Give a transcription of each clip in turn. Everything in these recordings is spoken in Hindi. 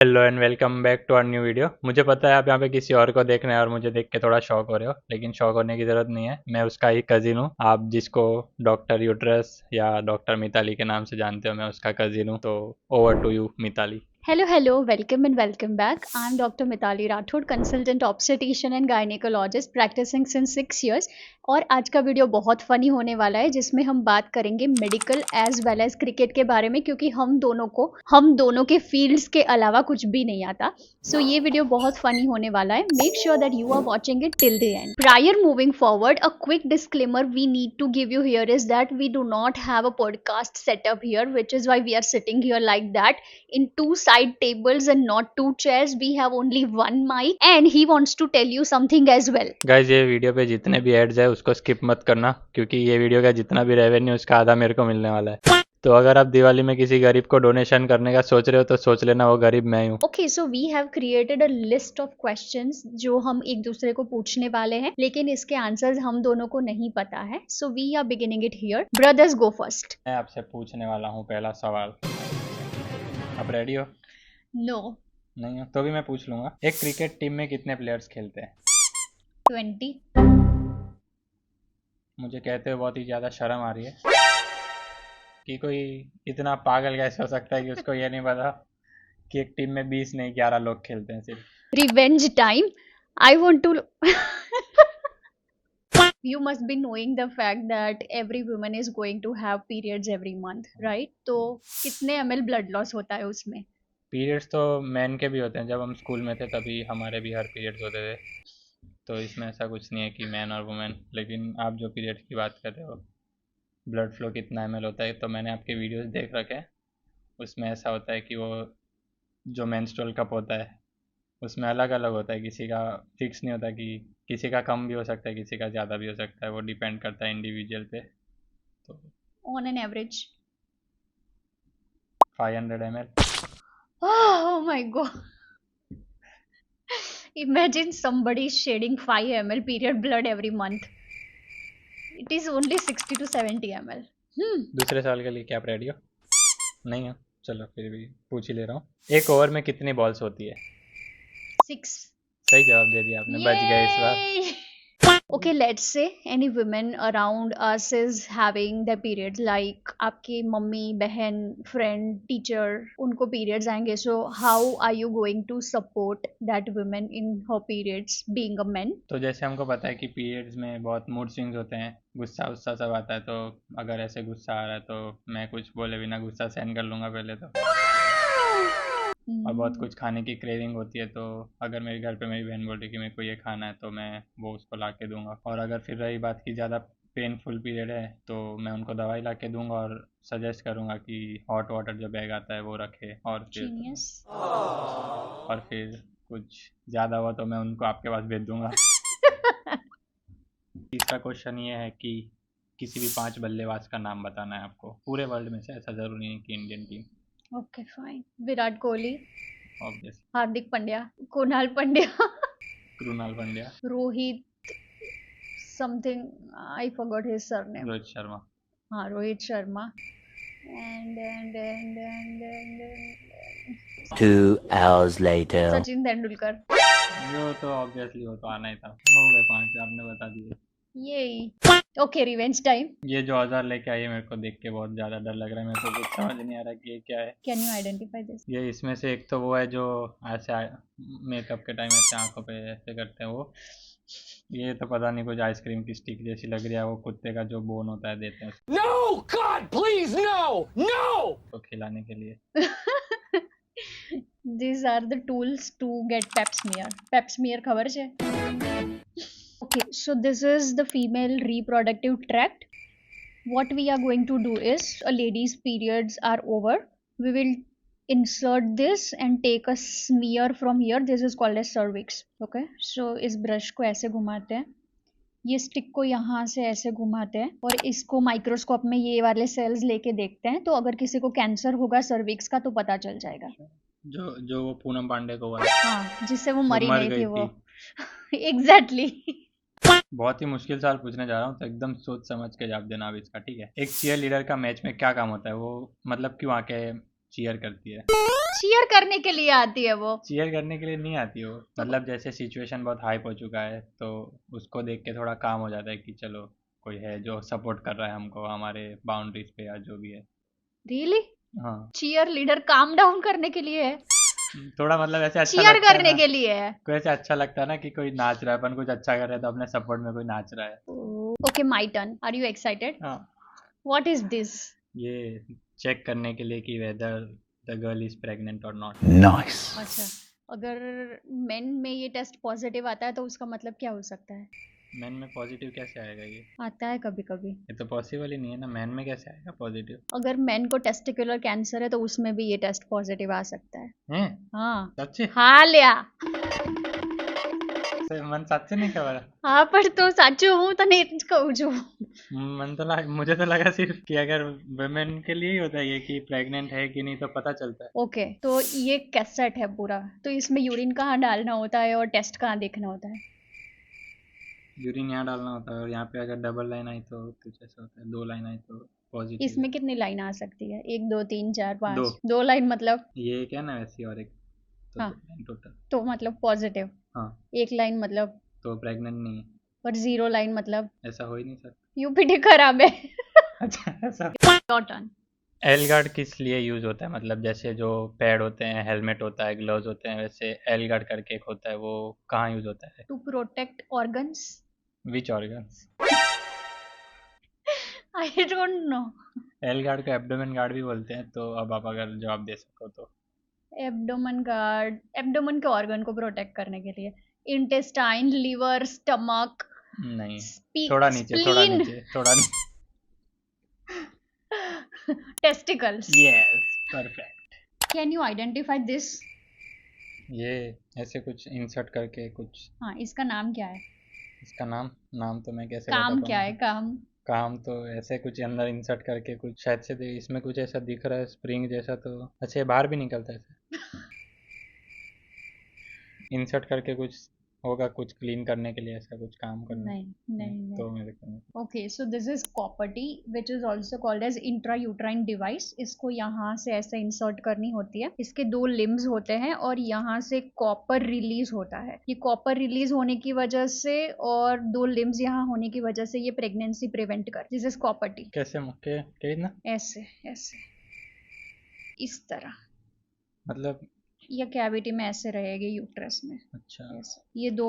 Hello and welcome back to our new video. मुझे पता है आप यहाँ पे किसी और को देख रहे हैं और मुझे देख के थोड़ा शौक हो रहे हो, लेकिन शौक होने की ज़रूरत नहीं है। मैं उसका ही कज़िन हूँ। आप जिसको डॉक्टर यूट्रस या डॉक्टर मिताली के नाम से जानते हो, मैं उसका कज़िन हूँ। तो over to you Mitali. Hello, welcome and welcome back. I'm Dr. Mitali Rathod, consultant obstetrician and gynecologist practicing since 6 years. और आज का वीडियो बहुत फनी होने वाला है जिसमें हम बात करेंगे medical as well as cricket के बारे में, क्योंकि हम दोनों के फील्ड्स के अलावा कुछ भी नहीं आता. सो ये वीडियो बहुत फनी होने वाला है. Make sure that you are watching it till the end. Prior moving forward, a quick disclaimer we need to give you here is that we do not have a podcast setup here, which is why we are sitting here like that in two side tables and not two chairs. We have only one mic and he wants to tell you something as well. Guys, ये वीडियो पे जितने भी एड्स है उसको स्किप मत करना, क्योंकि ये वीडियो का जितना भी रेवेन्यू उसका आधा मेरे को मिलने वाला है। तो अगर आप दिवाली में किसी गरीब को डोनेशन करने का सोच रहे हो तो सोच लेना वो गरीब मैं हूँ। Okay, so we have created a list of questions जो हम एक दूसरे को पूछने वाले हैं, लेकिन इसके आंसर्स हम दोनों को नहीं पता है. So we are beginning it here. Brothers, go first. मैं आपसे पूछने वाला हूँ पहला सवाल। आप रेडी हो? No. नहीं हो तो भी मैं पूछ लूंगा। एक क्रिकेट टीम में कितने प्लेयर्स खेलते हैं? 20. मुझे कहते हुए बहुत ही ज़्यादा शर्म आ रही है कि कोई इतना पागल कैसे हो सकता है कि उसको ये नहीं पता कि एक टीम में 20 नहीं 11 लोग खेलते हैं सिर्फ। Revenge time. I want to. You must be knowing the fact that every woman is going to have periods every month, right? तो कितने ml blood loss होता है उसमें? पीरियड्स तो मैन के भी होते हैं। जब हम स्कूल में थे तभी हमारे भी हर पीरियड्स होते थे, तो इसमें ऐसा कुछ नहीं है कि मैन और वुमेन। लेकिन आप जो पीरियड्स की बात कर रहे हो, ब्लड फ्लो कितना ml होता है, तो मैंने आपके वीडियोस देख रखे हैं। उसमें ऐसा होता है कि वो जो मेंस्ट्रुअल कप होता है उसमें अलग अलग होता है, किसी का फिक्स नहीं होता, कि किसी का कम भी हो सकता है, किसी का ज़्यादा भी हो सकता है। वो डिपेंड करता है इंडिविजुअल पे। तो On an average. 500 ml। Oh my god. Imagine somebody shedding 5 ml period blood every month. It is only 60 to 70 ml. दूसरे साल के लिए क्या आप रेडी हो? नहीं हो? चलो फिर भी पूछ ही ले रहा हूँ। एक ओवर में कितनी बॉल्स होती है? 6. सही जवाब दे दिया आपने, बच गए इस बार। Yay! Okay, let's say any women around us is having their periods, like आपकी मम्मी, बहन, friend, teacher, उनको periods आएंगे. So how are you going to support that woman in her periods being a man? तो जैसे हमको पता है कि पीरियड्स में बहुत मूड स्विंग्स होते हैं, गुस्सा उस्सा सब आता है। तो अगर ऐसे गुस्सा आ रहा है तो मैं कुछ बोले बिना गुस्सा सहन कर लूँगा पहले तो। और बहुत कुछ खाने की क्रेविंग होती है, तो अगर मेरे घर पे मेरी बहन बोल रही कि मेरे को ये खाना है तो मैं वो उसको ला के दूँगा। और अगर फिर रही बात की ज़्यादा पेनफुल पीरियड है तो मैं उनको दवाई ला के दूँगा और सजेस्ट करूँगा कि हॉट वाटर जो बैग आता है वो रखे। Genius. और फिर कुछ ज़्यादा हुआ तो मैं उनको आपके पास भेज दूँगा। तीसरा क्वेश्चन ये है कि किसी भी 5 बल्लेबाज का नाम बताना है आपको, पूरे वर्ल्ड में से, ऐसा ज़रूरी नहीं कि Indian team. Okay, fine. Virat Kohli, obviously Hardik Pandya, Kunal Pandya, Krunal Pandya, Rohit something. I forgot his surname. Rohit Sharma. हाँ, Rohit Sharma. And 2 hours later. Sachin Tendulkar. वो तो ऑब्वियसली वो तो आना ही था। हो गए 5, आपने बता दिए। Yay. Okay, revenge time. ये जो औजार लेके आई है मेरे को देख के बहुत ज़्यादा डर लग रहा है। मेरे को कुछ समझ नहीं आ रहा कि ये क्या है। Can you identify this? ये इसमें से एक तो वो है जो ऐसे मेकअप के टाइम ऐसे आंखों पे ऐसे करते हैं वो। ये तो पता नहीं, कुछ आइसक्रीम की स्टिक जैसी लग रही है। वो कुत्ते का जो बोन होता है देते हैं उसको। No! God, please, no! No! तो खिलाने के लिए। These are the tools to get pap smear. Pap smear खबर है? Okay, so this is the female reproductive tract. What we are going to do is, a lady's periods are over. We will insert this and take a smear from here. This is called as cervix. Okay, so इस ब्रश को ऐसे घुमाते हैं, ये स्टिक को यहाँ से ऐसे घुमाते हैं और इसको माइक्रोस्कोप में ये वाले सेल्स लेके देखते हैं. तो अगर किसी को कैंसर होगा सर्विक्स का तो पता चल जाएगा. जो जो वो पूनम पांडे को हुआ, हाँ, जिससे वो मरी मर नहीं गई थी वो. थी। एग्जैक्टली. बहुत ही मुश्किल सवाल पूछने जा रहा हूँ, तो एकदम सोच समझ के जवाब देना अब इसका, ठीक है? एक चीयर लीडर का मैच में क्या काम होता है? वो मतलब क्यों आके चीयर करती है? चीयर करने के लिए आती है वो। चीयर करने के लिए नहीं आती वो, मतलब जैसे सिचुएशन बहुत हाइप हो चुका है तो उसको देख के थोड़ा काम हो जाता है कि चलो कोई है जो सपोर्ट कर रहा है हमको हमारे बाउंड्रीज पे या जो भी है। रियली? हाँ, चीयर लीडर काम डाउन करने के लिए है, थोड़ा मतलब ऐसे अच्छा चीयर लगता है करने ना, के लिए है। कोई ऐसे अच्छा लगता है ना कि कोई नाच रहा है, अपन कुछ अच्छा कर रहे हैं तो अपने सपोर्ट में कोई नाच रहा है। Okay, my turn. Are you excited? हाँ, व्हाट इज दिस? ये चेक करने के लिए कि whether the girl is pregnant और नॉट। Nice. अच्छा, अगर मेन में ये टेस्ट पॉजिटिव आता है तो उसका मतलब क्या हो सकता है? मैन में पॉजिटिव कैसे आएगा ये आता है कभी कभी। तो पॉसिबल ही नहीं है ना, मैन में कैसे आएगा पॉजिटिव? अगर मेन को टेस्टिकुलर कैंसर है तो उसमें भी ये टेस्ट पॉजिटिव आ सकता है। हैं? हाँ, सच्ची? हाँ लिया। मन सच्ची नहीं खबर। हाँ पर तो साचू हूँ तो नहीं कहूँ जो। मुझे तो लगा सिर्फ कि अगर वुमेन के लिए ही होता है ये कि प्रेग्नेंट है कि नहीं तो पता चलता है। ओके, तो ये कैसेट है पूरा, तो इसमें यूरिन कहाँ डालना होता है और टेस्ट कहाँ देखना होता है? यूरिन यहाँ डालना होता है और यहाँ पे अगर डबल लाइन आई तो कुछ ऐसा होता है, 2 लाइन आई तो पॉजिटिव। इसमें कितनी लाइन आ सकती है? 1 2 3 4 5। दो। 2 लाइन मतलब? ये क्या ना वैसी और एक तो हाँ। 2 लाइन टोटल। तो मतलब पॉजिटिव। हाँ, 1 लाइन मतलब? तो प्रेग्नेंट नहीं है, और 0 लाइन मतलब? ऐसा हो ही नहीं सकता। यूपीटी खराब है। अच्छा ऐसा। Your turn. एल गार्ड किस लिए यूज होता है, मतलब जैसे जो पैड होते हैं, हेलमेट होता है, ग्लव्स होते हैं, वैसे एल गार्ड करके एक होता है, वो कहाँ यूज होता है? To protect organs. Which organs? I don't know. L guard को एब्डोमेन गार्ड भी बोलते हैं, तो अब आप अगर जवाब दे सको तो। एब्डोमेन गार्ड, एब्डोमेन के ऑर्गन को प्रोटेक्ट करने के लिए। इंटेस्टाइन, लिवर, स्टमक, नहीं, थोड़ा नीचे, थोड़ा स्प्लीन, नीचे, थोड़ा नीचे। Testicles. Yes, perfect. Can you identify this? ये ऐसे कुछ इंसर्ट करके कुछ। हाँ, इसका नाम क्या है? इसका नाम तो मैं कैसे काम बता क्या है? पाऊंगा? काम? काम तो ऐसे कुछ अंदर इंसर्ट करके कुछ शायद से इसमें कुछ ऐसा दिख रहा है स्प्रिंग जैसा, तो अच्छा ये बाहर भी निकलता है ऐसे। इंसर्ट करके कुछ होगा, कुछ क्लीन करने के लिए, ऐसा कुछ काम करना। नहीं नहीं तो नहीं। मेरे को नहीं। Okay, so this is copper T which is also called as intrauterine device. इसको यहाँ से ऐसे इंसर्ट करनी होती है। इसके 2 लिम्स होते हैं और यहाँ से कॉपर रिलीज होता है। ये कॉपर रिलीज होने की वजह से और 2 लिम्स यहाँ होने की वजह से ये प्रेगनेंसी प्रिवेंट कर। This is copper T. कैसे मुक्के क्या? ऐसे ऐसे इस तरह, मतलब ये कैविटी में ऐसे रहेगी यूट्रस में। अच्छा, ऐसे ये 2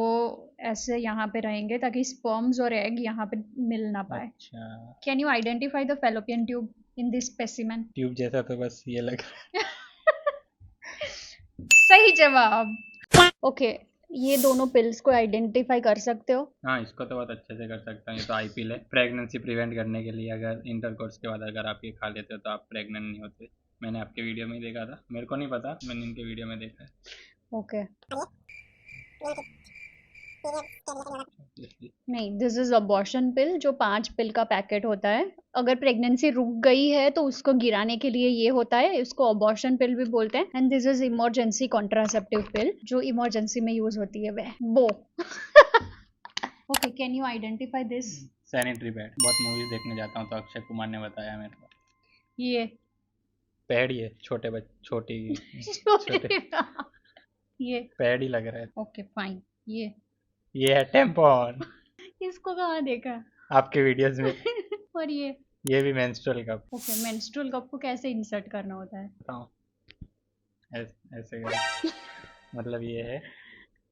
ऐसे यहाँ पे रहेंगे ताकि स्पर्म्स और एग यहाँ पे मिल ना पाए। अच्छा। Can you identify the fallopian tube in this specimen? Tube जैसा तो बस ये लग रहा सही जवाब। ओके, ये दोनों पिल्स को आइडेंटिफाई कर सकते हो? है। हाँ, इसको तो बहुत अच्छे से कर सकता हूँ। ये तो आईपीएल है, प्रेगनेंसी प्रिवेंट करने के लिए। अगर इंटरकोर्स के बाद अगर आप ये खा लेते हो तो आप प्रेग्नेंट नहीं होते। मैंने आपके वीडियो में ही देखा था, मेरे को नहीं पता, मैंने इनके वीडियो में देखा है। ओके, नहीं, दिस इज अबॉर्शन पिल जो 5 पिल का पैकेट होता है। अगर प्रेगनेंसी रुक गई है तो उसको गिराने के लिए ये होता है, इसको अबॉर्शन पिल भी बोलते हैं। And this is emergency contraceptive पिल जो इमरजेंसी में यूज होती है, वह बो। Okay, can you identify this? Sanitary pad. बहुत मूवीज देखने जाता हूँ तो अक्षय कुमार ने बताया मेरे को। ये पैड ही है, छोटे छोटी ये पैड ही लग रहा है। Okay fine. ये है टेम्पॉन। इसको कहाँ देखा? आपके वीडियोस में। और ये भी menstrual cup. Okay, menstrual cup को कैसे इंसर्ट करना होता है? बताओ, ऐसे कर। मतलब ये है,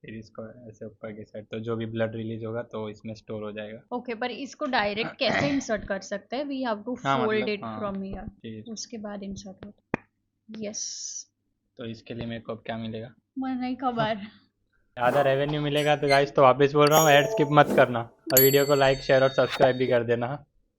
फिर इसको ऐसे ऊपर के साइड, तो जो भी ब्लड रिलीज होगा तो इसमें स्टोर हो जाएगा। ओके, पर इसको डायरेक्ट कैसे इंसर्ट कर सकते हैं? वी हैव टू हाँ, फोल्ड मतलब, इट हाँ, फ्रॉम हियर, ठीक। उसके बाद इंसर्ट होता है। यस, तो इसके लिए मेरे को अब क्या मिलेगा? मुझे नहीं खबर। आधा रेवेन्यू मिलेगा तो गाइस, तो वापस बोल रहा हूँ, एड स्किप मत करना और वीडियो को लाइक शेयर और सब्सक्राइब भी कर देना।